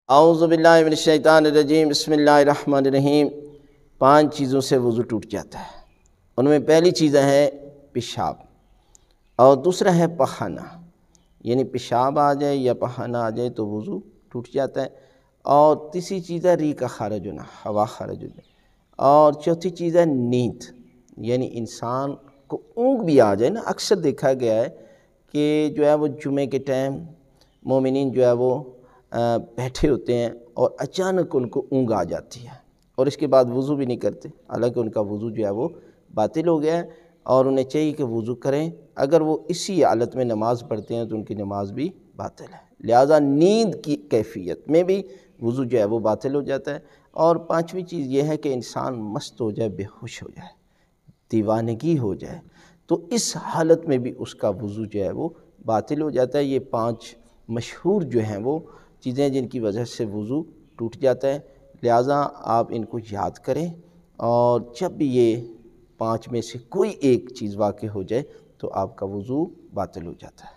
اعوذ باللہ من الشیطان الرجیم، بسم اللہ الرحمن الرحیم۔ 5 چیزوں سے وضو ٹوٹ جاتا ہے۔ ان میں پہلی چیز ہے پیشاب، اور دوسرا ہے پخانہ، یعنی پیشاب آ جائے یا پخانہ آ جائے تو وضو ٹوٹ جاتا ہے۔ اور تیسری چیز ہے ریح کا خارج ہونا، ہوا خارج ہونا۔ اور چوتھی چیز ہے نیند، یعنی انسان کو اونگ بھی آ جائے نا۔ اکثر دیکھا گیا ہے کہ جو ہے وہ جمعے کے ٹائم مومنین جو ہے وہ بیٹھے ہوتے ہیں اور اچانک ان کو اونگ آ جاتی ہے، اور اس کے بعد وضو بھی نہیں کرتے، حالانکہ ان کا وضو جو ہے وہ باطل ہو گیا ہے، اور انہیں چاہیے کہ وضو کریں۔ اگر وہ اسی حالت میں نماز پڑھتے ہیں تو ان کی نماز بھی باطل ہے، لہٰذا نیند کی کیفیت میں بھی وضو جو ہے وہ باطل ہو جاتا ہے۔ اور 5ویں چیز یہ ہے کہ انسان مست ہو جائے، بے ہوش ہو جائے، دیوانگی ہو جائے، تو اس حالت میں بھی اس کا وضو جو ہے وہ باطل ہو جاتا ہے۔ یہ 5 مشہور جو ہیں وہ چیزیں جن کی وجہ سے وضو ٹوٹ جاتا ہے، لہٰذا آپ ان کو یاد کریں، اور جب بھی یہ 5 میں سے کوئی ایک چیز واقع ہو جائے تو آپ کا وضو باطل ہو جاتا ہے۔